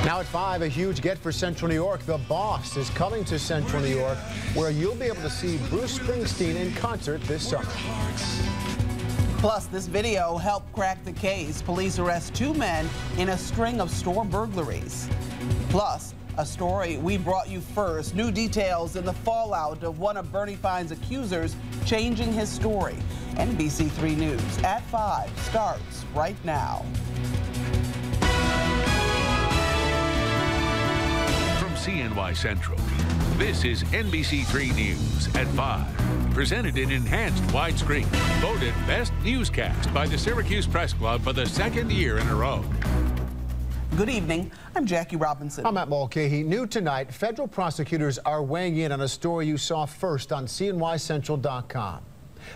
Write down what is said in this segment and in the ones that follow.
Now at 5, a huge get for Central New York. The Boss is coming to Central New York, where you'll be able to see Bruce Springsteen in concert this summer. Plus, this video helped crack the case. Police arrest 2 men in a string of store burglaries. Plus, a story we brought you first. New details in the fallout of one of Bernie Fine's accusers changing his story. NBC3 News at 5 starts right now. CNY Central. This is NBC3 News at 5. Presented in enhanced widescreen. Voted Best Newscast by the Syracuse Press Club for the 2nd year in a row. Good evening. I'm Jackie Robinson. I'm Matt Mulcahy. New tonight, federal prosecutors are weighing in on a story you saw first on CNYCentral.com.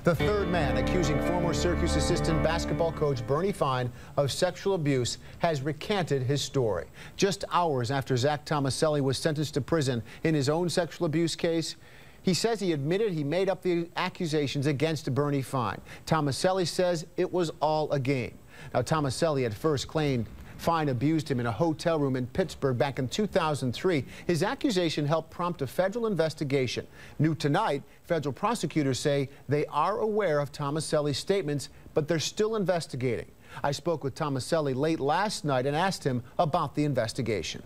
The third man accusing former Syracuse assistant basketball coach Bernie Fine of sexual abuse has recanted his story. Just hours after Zach Tomaselli was sentenced to prison in his own sexual abuse case, he says he admitted he made up the accusations against Bernie Fine. Tomaselli says it was all a game. Now, Tomaselli at first claimed Fine abused him in a hotel room in Pittsburgh back in 2003. His accusation helped prompt a federal investigation. New tonight, federal prosecutors say they are aware of Tomaselli's statements, but they're still investigating. I spoke with Tomaselli late last night and asked him about the investigation.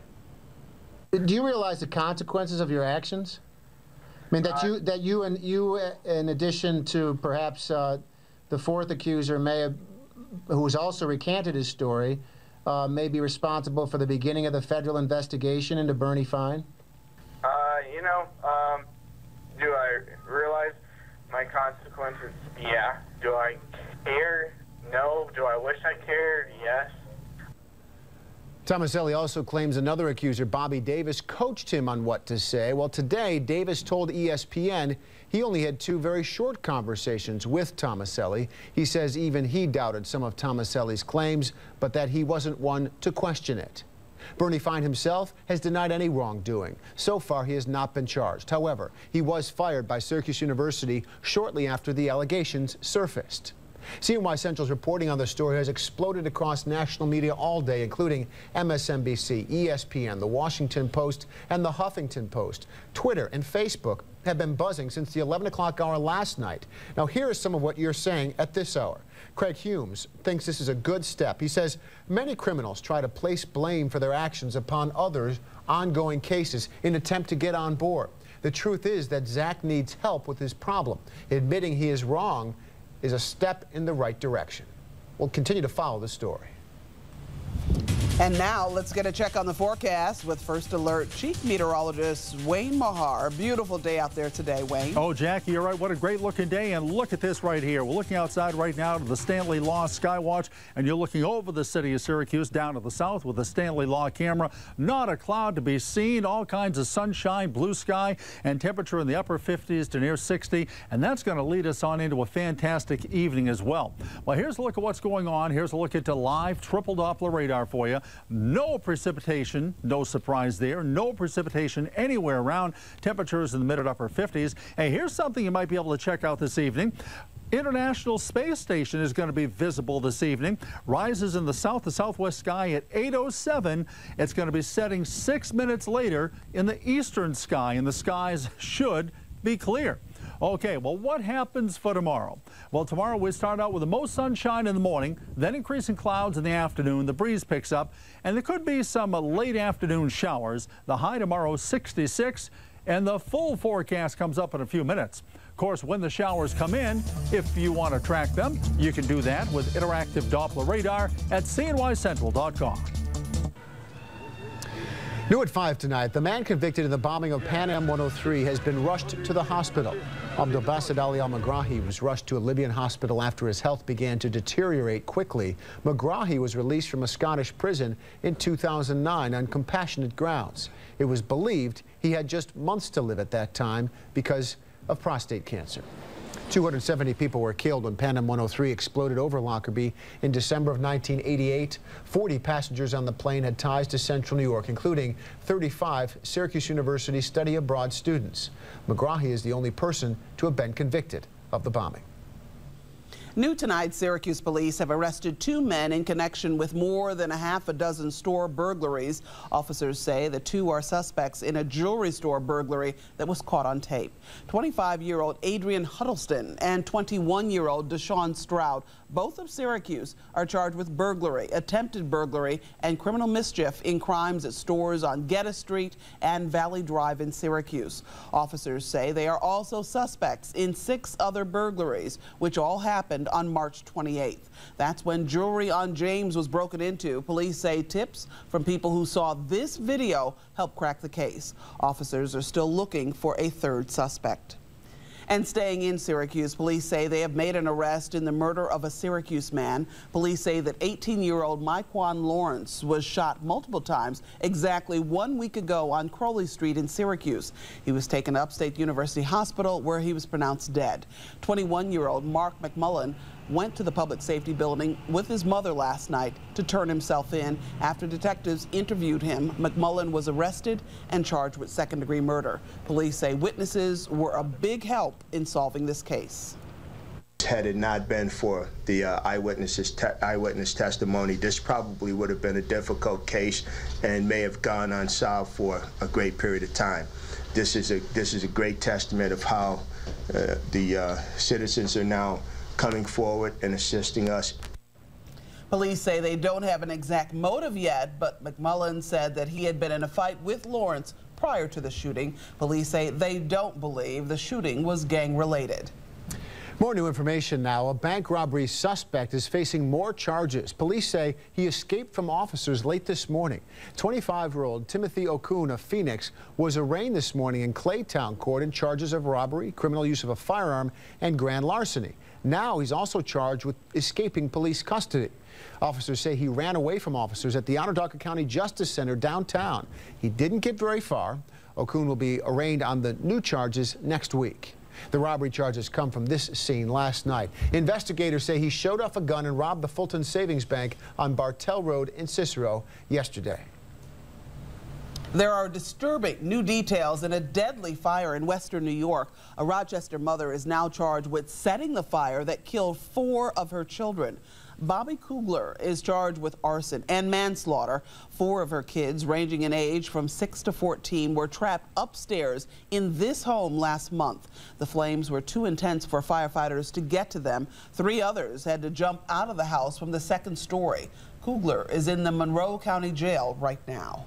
Do you realize the consequences of your actions? I mean, that you, in addition to perhaps the fourth accuser, who's also recanted his story, may be responsible for the beginning of the federal investigation into Bernie Fine? Do I realize my consequences? Yeah. Do I care? No. Do I wish I cared? Yes. Tomaselli also claims another accuser, Bobby Davis, coached him on what to say. Well, today, Davis told ESPN he only had 2 very short conversations with Tomaselli. He says even he doubted some of Tomaselli's claims, but that he wasn't one to question it. Bernie Fine himself has denied any wrongdoing. So far, he has not been charged. However, he was fired by Syracuse University shortly after the allegations surfaced. CNY Central's reporting on the story has exploded across national media all day, including MSNBC, ESPN, The Washington Post, and The Huffington Post. Twitter and Facebook have been buzzing since the 11 o'clock hour last night. Now, here is some of what you're saying at this hour. Craig Humes thinks this is a good step. He says many criminals try to place blame for their actions upon others' ongoing cases in an attempt to get on board. The truth is that Zach needs help with his problem. Admitting he is wrong is a step in the right direction. We'll continue to follow the story. And now let's get a check on the forecast with First Alert Chief Meteorologist Wayne Mahar. Beautiful day out there today, Wayne. Oh, Jackie, you're right. What a great looking day. And look at this right here. We're looking outside right now to the Stanley Law Skywatch, and you're looking over the city of Syracuse down to the south with the Stanley Law camera. Not a cloud to be seen. All kinds of sunshine, blue sky, and temperature in the upper 50s to near 60. And that's going to lead us on into a fantastic evening as well. Well, here's a look at what's going on. Here's a look at the live triple Doppler radar for you. No precipitation, no surprise there. No precipitation anywhere around. Temperatures in the mid and upper 50s. And here's something you might be able to check out this evening. International Space Station is going to be visible this evening. Rises in the south to southwest sky at 8:07. It's going to be setting 6 minutes later in the eastern sky, and the skies should be clear. Okay, well, what happens for tomorrow? Well, tomorrow we start out with the most sunshine in the morning, then increasing clouds in the afternoon. The breeze picks up, and there could be some late afternoon showers. The high tomorrow, 66, and the full forecast comes up in a few minutes. Of course, when the showers come in, if you want to track them, you can do that with interactive Doppler radar at CNYCentral.com. New at 5 tonight, the man convicted in the bombing of Pan Am 103 has been rushed to the hospital. Abdelbasid Ali Al-Megrahi was rushed to a Libyan hospital after his health began to deteriorate quickly. Megrahi was released from a Scottish prison in 2009 on compassionate grounds. It was believed he had just months to live at that time because of prostate cancer. 270 people were killed when Pan Am 103 exploded over Lockerbie in December of 1988. 40 passengers on the plane had ties to Central New York, including 35 Syracuse University study abroad students. Megrahi is the only person to have been convicted of the bombing. New tonight, Syracuse police have arrested 2 men in connection with more than a half a dozen store burglaries. Officers say the 2 are suspects in a jewelry store burglary that was caught on tape. 25-year-old Adrian Huddleston and 21-year-old Deshaun Stroud, both of Syracuse, are charged with burglary, attempted burglary, and criminal mischief in crimes at stores on Geddes Street and Valley Drive in Syracuse. Officers say they are also suspects in 6 other burglaries, which all happened on March 28th. That's when jewelry on James was broken into. Police say tips from people who saw this video helped crack the case. Officers are still looking for a 3rd suspect. And staying in Syracuse, police say they have made an arrest in the murder of a Syracuse man. Police say that 18-year-old Myquan Lawrence was shot multiple times exactly 1 week ago on Crowley Street in Syracuse. He was taken to Upstate University Hospital where he was pronounced dead. 21-year-old Mark McMullen went to the public safety building with his mother last night to turn himself in. After detectives interviewed him, McMullen was arrested and charged with 2nd-degree murder. Police say witnesses were a big help in solving this case. Had it not been for the eyewitness testimony, this probably would have been a difficult case and may have gone unsolved for a great period of time. This is a great testament of how the citizens are now coming forward and assisting us. Police say they don't have an exact motive yet, but McMullen said that he had been in a fight with Lawrence prior to the shooting. Police say they don't believe the shooting was gang-related. More new information now. A bank robbery suspect is facing more charges. Police say he escaped from officers late this morning. 25-year-old Timothy Okun of Phoenix was arraigned this morning in Claytown Court in charges of robbery, criminal use of a firearm, and grand larceny. Now he's also charged with escaping police custody. Officers say he ran away from officers at the Onondaga County Justice Center downtown. He didn't get very far. Okun will be arraigned on the new charges next week. The robbery charges come from this scene last night. Investigators say he showed off a gun and robbed the Fulton Savings Bank on Bartell Road in Cicero yesterday. There are disturbing new details in a deadly fire in western New York. A Rochester mother is now charged with setting the fire that killed 4 of her children. Bobby Kugler is charged with arson and manslaughter. 4 of her kids, ranging in age from 6 to 14, were trapped upstairs in this home last month. The flames were too intense for firefighters to get to them. 3 others had to jump out of the house from the 2nd story. Kugler is in the Monroe County Jail right now.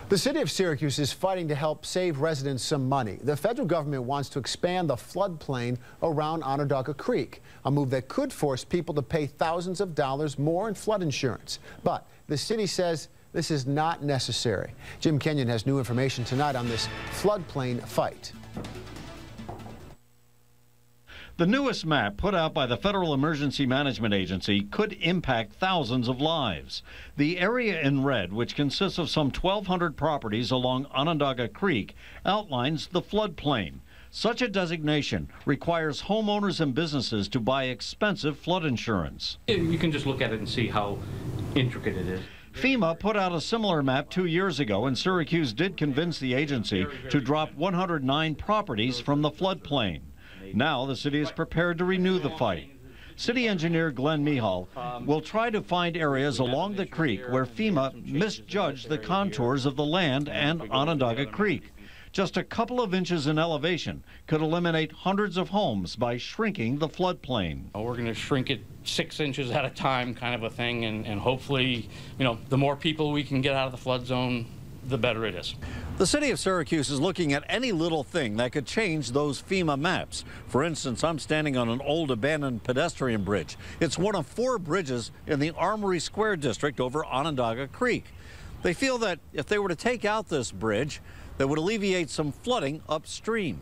The city of Syracuse is fighting to help save residents some money. The federal government wants to expand the floodplain around Onondaga Creek, a move that could force people to pay thousands of dollars more in flood insurance. But the city says this is not necessary. Jim Kenyon has new information tonight on this floodplain fight. The newest map put out by the Federal Emergency Management Agency could impact thousands of lives. The area in red, which consists of some 1,200 properties along Onondaga Creek, outlines the floodplain. Such a designation requires homeowners and businesses to buy expensive flood insurance. You can just look at it and see how intricate it is. FEMA put out a similar map 2 years ago, and Syracuse did convince the agency to drop 109 properties from the floodplain. Now the city is prepared to renew the fight. City engineer Glenn Mihal will try to find areas along the creek where FEMA misjudged the contours of the land and Onondaga Creek. Just a couple of inches in elevation could eliminate hundreds of homes by shrinking the floodplain. We're going to shrink it 6 inches at a time, kind of a thing, and hopefully, the more people we can get out of the flood zone, the better it is. The city of Syracuse is looking at any little thing that could change those FEMA maps. For instance, I'm standing on an old abandoned pedestrian bridge. It's one of 4 bridges in the Armory Square district over Onondaga Creek. They feel that if they were to take out this bridge, that would alleviate some flooding upstream.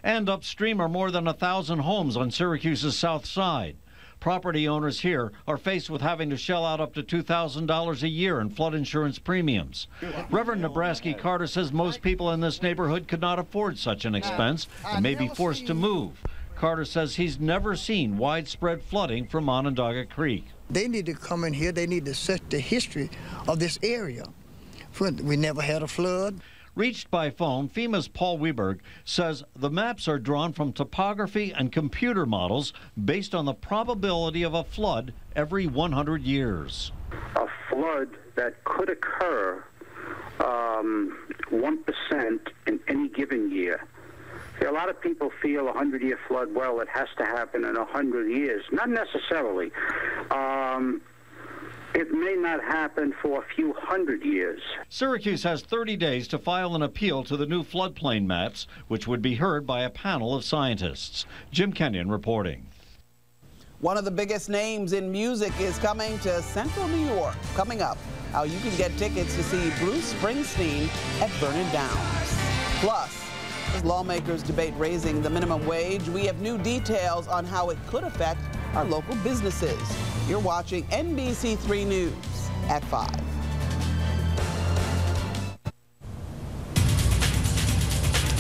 And upstream are more than 1,000 homes on Syracuse's south side. Property owners here are faced with having to shell out up to $2,000 a year in flood insurance premiums. Reverend Nebraska Carter says most people in this neighborhood could not afford such an expense and may be forced to move. Carter says he's never seen widespread flooding from Onondaga Creek. They need to come in here. They need to set the history of this area. We never had a flood. Reached by phone, FEMA's Paul Weberg says the maps are drawn from topography and computer models based on the probability of a flood every 100 years. A flood that could occur 1% in any given year. See, a lot of people feel a 100-year flood, well, it has to happen in 100 years. Not necessarily. It may not happen for a few hundred years. Syracuse has 30 days to file an appeal to the new floodplain maps, which would be heard by a panel of scientists. Jim Kenyon reporting. One of the biggest names in music is coming to Central New York. Coming up, how you can get tickets to see Bruce Springsteen at Vernon Downs. Plus, as lawmakers debate raising the minimum wage, we have new details on how it could affect our local businesses. You're watching NBC3 News at 5.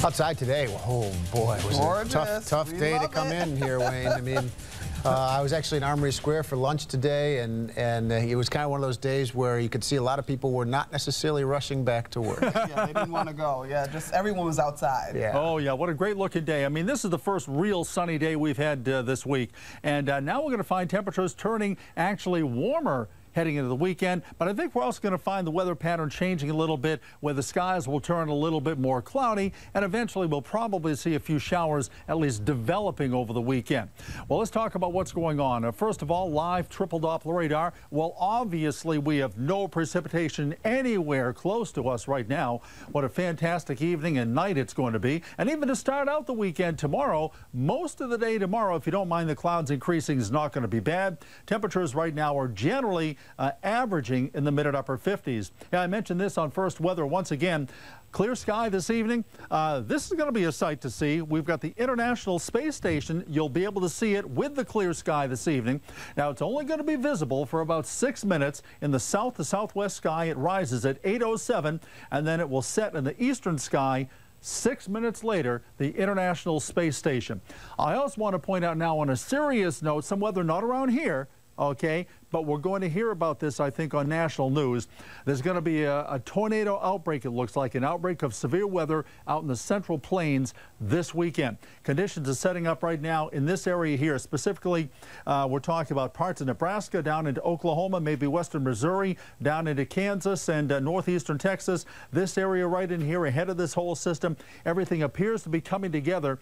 Outside today, oh boy, was it a tough day to come in here, Wayne. I mean, I was actually in Armory Square for lunch today, and it was kind of one of those days where you could see a lot of people were not necessarily rushing back to work. Yeah, they didn't want to go. Yeah, just everyone was outside. Yeah. Oh, yeah, what a great looking day. I mean, this is the first real sunny day we've had this week, and now we're going to find temperatures turning actually warmer heading into the weekend, but I think we're also going to find the weather pattern changing a little bit, where the skies will turn a little bit more cloudy, and eventually we'll probably see a few showers at least developing over the weekend. Well, let's talk about what's going on. First of all, live triple Doppler radar. Well, obviously we have no precipitation anywhere close to us right now. What a fantastic evening and night it's going to be. And even to start out the weekend tomorrow, most of the day tomorrow, if you don't mind the clouds increasing, is not going to be bad. Temperatures right now are generally averaging in the mid and upper 50s. Yeah, I mentioned this on First Weather once again. Clear sky this evening. This is going to be a sight to see. We've got the International Space Station. You'll be able to see it with the clear sky this evening. Now, it's only going to be visible for about 6 minutes in the south to southwest sky. It rises at 8:07, and then it will set in the eastern sky 6 minutes later, the International Space Station. I also want to point out now, on a serious note, some weather not around here, okay, but we're going to hear about this, I think, on national news. There's going to be a tornado outbreak, it looks like, an outbreak of severe weather out in the Central Plains this weekend. Conditions are setting up right now in this area here. Specifically, we're talking about parts of Nebraska, down into Oklahoma, maybe western Missouri, down into Kansas and northeastern Texas. This area right in here, ahead of this whole system, everything appears to be coming together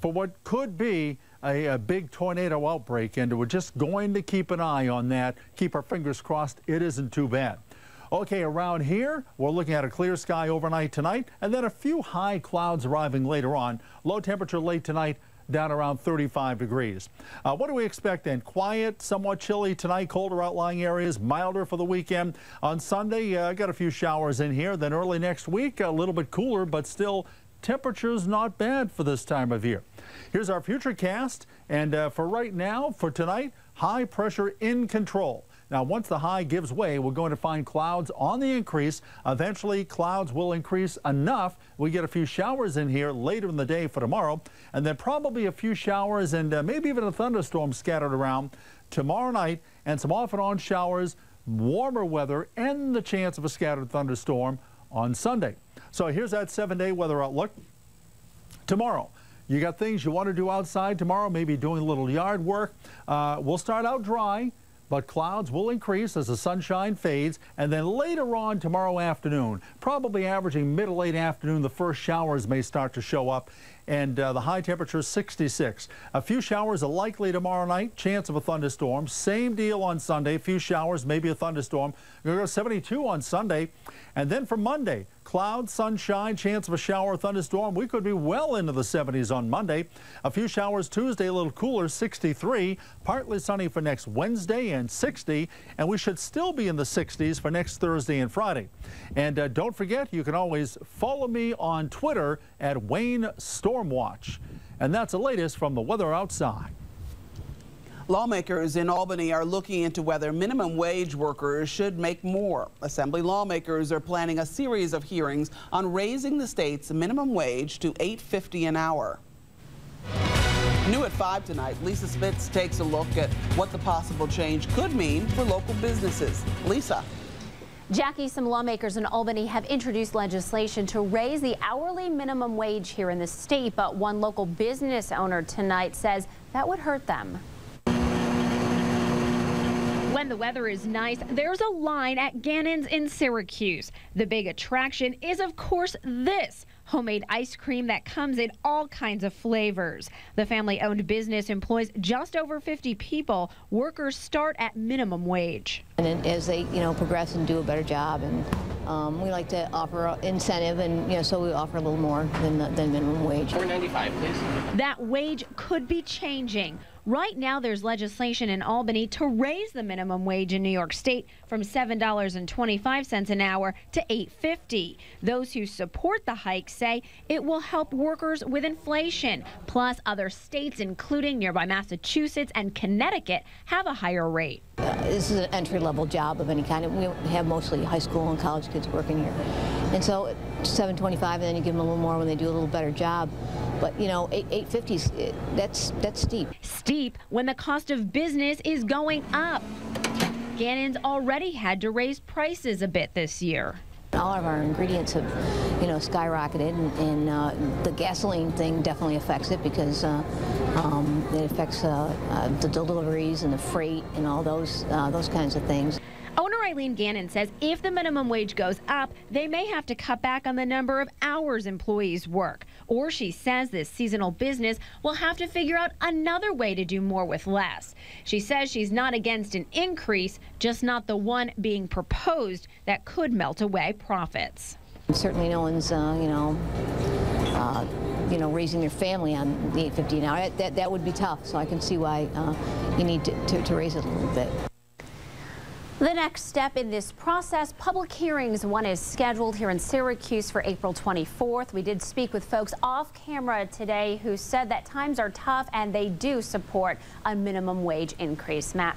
for what could be a big tornado outbreak, and we're just going to keep an eye on that. Keep our fingers crossed it isn't too bad. Okay, around here, we're looking at a clear sky overnight tonight, and then a few high clouds arriving later on. Low temperature late tonight, down around 35 degrees. What do we expect then? Quiet, somewhat chilly tonight, colder outlying areas, milder for the weekend. On Sunday, I got a few showers in here. Then early next week, a little bit cooler, but still temperatures not bad for this time of year. Here's our futurecast, and for right now, for tonight, high pressure in control. Now, once the high gives way, we're going to find clouds on the increase. Eventually, clouds will increase enough. We get a few showers in here later in the day for tomorrow, and then probably a few showers and maybe even a thunderstorm scattered around tomorrow night, and some off and on showers, warmer weather, and the chance of a scattered thunderstorm on Sunday. So here's that 7-day weather outlook. Tomorrow, you got things you want to do outside tomorrow, maybe doing a little yard work. We'll start out dry, but clouds will increase as the sunshine fades, and then later on tomorrow afternoon, probably averaging mid to late afternoon, the first showers may start to show up, and the high temperature is 66. A few showers are likely tomorrow night, chance of a thunderstorm. Same deal on Sunday, a few showers, maybe a thunderstorm. We're going to go 72 on Sunday, and then for Monday, clouds, sunshine, chance of a shower or thunderstorm. We could be well into the 70s on Monday. A few showers Tuesday, a little cooler, 63. Partly sunny for next Wednesday and 60. And we should still be in the 60s for next Thursday and Friday. And don't forget, you can always follow me on Twitter at Wayne Stormwatch. And that's the latest from the weather outside. Lawmakers in Albany are looking into whether minimum wage workers should make more. Assembly lawmakers are planning a series of hearings on raising the state's minimum wage to $8.50 an hour. New at 5 tonight, Lisa Spitz takes a look at what the possible change could mean for local businesses. Lisa. Jackie, some lawmakers in Albany have introduced legislation to raise the hourly minimum wage here in the state, but one local business owner tonight says that would hurt them. When the weather is nice, there's a line at Gannon's in Syracuse. The big attraction is, of course, this homemade ice cream that comes in all kinds of flavors. The family-owned business employs just over 50 people. Workers start at minimum wage. And as they, progress and do a better job, and we like to offer incentive, and so we offer a little more than minimum wage. $4.95, please. That wage could be changing. Right now, there's legislation in Albany to raise the minimum wage in New York State from $7.25 an hour to $8.50. Those who support the hike say it will help workers with inflation. Plus, other states, including nearby Massachusetts and Connecticut, have a higher rate. This is an entry-level job of any kind. We have mostly high school and college kids working here. And so $7.25, and then you give them a little more when they do a little better job. But, $8.50, that's steep. Steep when the cost of business is going up. Gannon's already had to raise prices a bit this year. All of our ingredients have, skyrocketed, and the gasoline thing definitely affects it because it affects the deliveries and the freight and all those kinds of things. Owner Eileen Gannon says if the minimum wage goes up, they may have to cut back on the number of hours employees work. Or she says this seasonal business will have to figure out another way to do more with less. She says she's not against an increase, just not the one being proposed that could melt away profits. Certainly no one's, raising their family on the $8.50 an hour. That would be tough, so I can see why you need to raise it a little bit. The next step in this process, public hearings. One is scheduled here in Syracuse for April 24th. We did speak with folks off camera today who said that times are tough and they do support a minimum wage increase. Matt.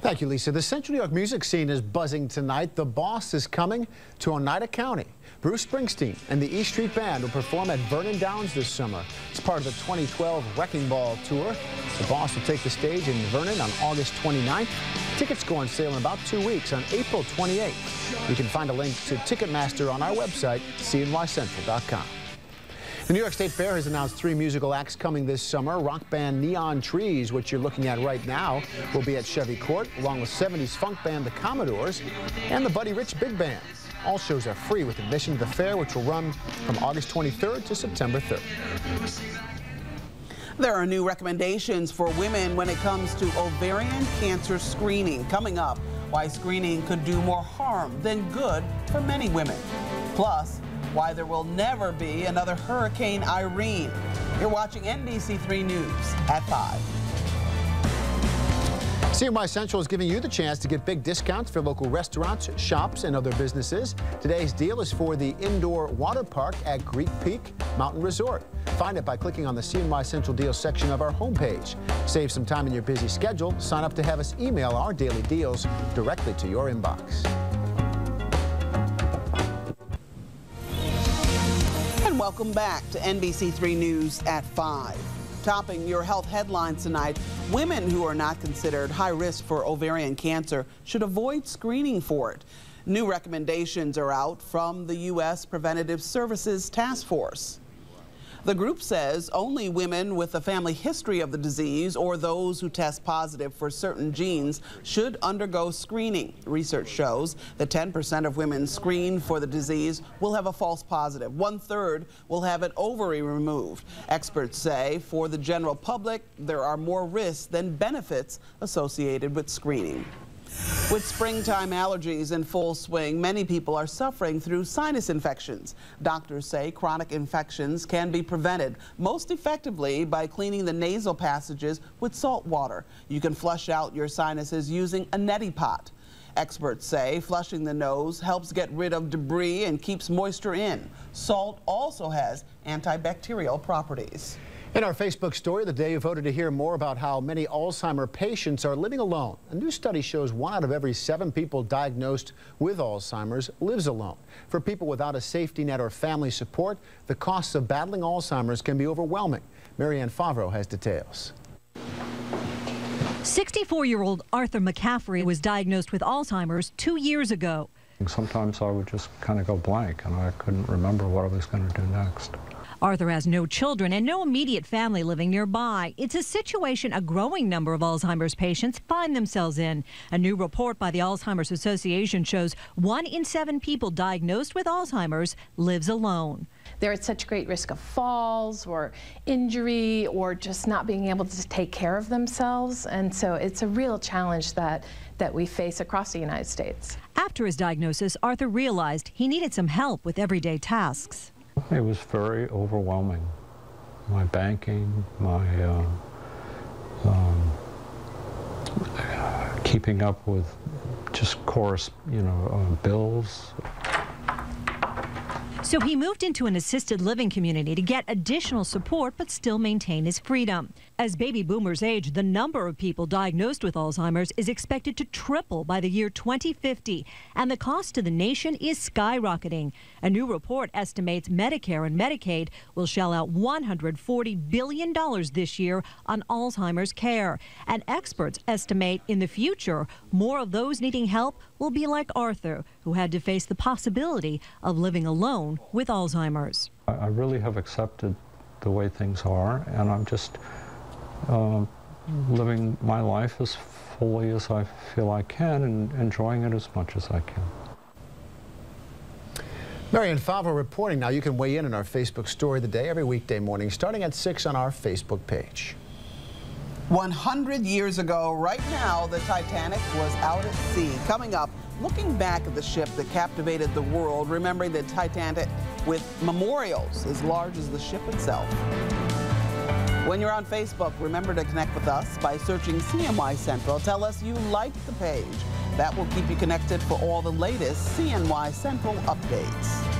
Thank you, Lisa. The Central New York music scene is buzzing tonight. The Boss is coming to Oneida County. Bruce Springsteen and the E Street Band will perform at Vernon Downs this summer. It's part of the 2012 Wrecking Ball Tour. The Boss will take the stage in Vernon on August 29th. Tickets go on sale in about 2 weeks on April 28th. You can find a link to Ticketmaster on our website, cnycentral.com. The New York State Fair has announced 3 musical acts coming this summer. Rock band Neon Trees, which you're looking at right now, will be at Chevy Court, along with 70s funk band The Commodores and the Buddy Rich Big Band. All shows are free with admission to the fair, which will run from August 23rd to September 3rd. There are new recommendations for women when it comes to ovarian cancer screening. Coming up, why screening could do more harm than good for many women. Plus, why there will never be another Hurricane Irene. You're watching NBC3 News at 5. CNY Central is giving you the chance to get big discounts for local restaurants, shops, and other businesses. Today's deal is for the indoor water park at Greek Peak Mountain Resort. Find it by clicking on the CNY Central Deals section of our homepage. Save some time in your busy schedule. Sign up to have us email our daily deals directly to your inbox. And welcome back to NBC3 News at 5. Topping your health headlines tonight, women who are not considered high risk for ovarian cancer should avoid screening for it. New recommendations are out from the U.S. Preventative Services Task Force. The group says only women with a family history of the disease or those who test positive for certain genes should undergo screening. Research shows that 10% of women screened for the disease will have a false positive. 1/3 will have an ovary removed. Experts say for the general public, there are more risks than benefits associated with screening. With springtime allergies in full swing, many people are suffering through sinus infections. Doctors say chronic infections can be prevented most effectively by cleaning the nasal passages with salt water. You can flush out your sinuses using a neti pot. Experts say flushing the nose helps get rid of debris and keeps moisture in. Salt also has antibacterial properties. In our Facebook story, the day you voted to hear more about how many Alzheimer's patients are living alone. A new study shows 1 out of every 7 people diagnosed with Alzheimer's lives alone. For people without a safety net or family support, the costs of battling Alzheimer's can be overwhelming. Marianne Favreau has details. 64-year-old Arthur McCaffrey was diagnosed with Alzheimer's 2 years ago. Sometimes I would just kind of go blank and I couldn't remember what I was going to do next. Arthur has no children and no immediate family living nearby. It's a situation a growing number of Alzheimer's patients find themselves in. A new report by the Alzheimer's Association shows 1 in 7 people diagnosed with Alzheimer's lives alone. They're at such great risk of falls or injury or just not being able to take care of themselves. And so it's a real challenge that we face across the United States. After his diagnosis, Arthur realized he needed some help with everyday tasks. It was very overwhelming. My banking, my keeping up with just bills. So he moved into an assisted living community to get additional support but still maintain his freedom. As baby boomers age, the number of people diagnosed with Alzheimer's is expected to triple by the year 2050, and the cost to the nation is skyrocketing. A new report estimates Medicare and Medicaid will shell out $140 billion this year on Alzheimer's care. And experts estimate in the future, more of those needing help will be like Arthur, who had to face the possibility of living alone with Alzheimer's. I really have accepted the way things are, and I'm just living my life as fully as I feel I can and enjoying it as much as I can. Marian Favre reporting. Now you can weigh in on our Facebook story of the day every weekday morning starting at 6 on our Facebook page. 100 years ago, right now, the Titanic was out at sea. Coming up, looking back at the ship that captivated the world, remembering the Titanic with memorials as large as the ship itself. When you're on Facebook, remember to connect with us by searching CNY Central. Tell us you liked the page. That will keep you connected for all the latest CNY Central updates.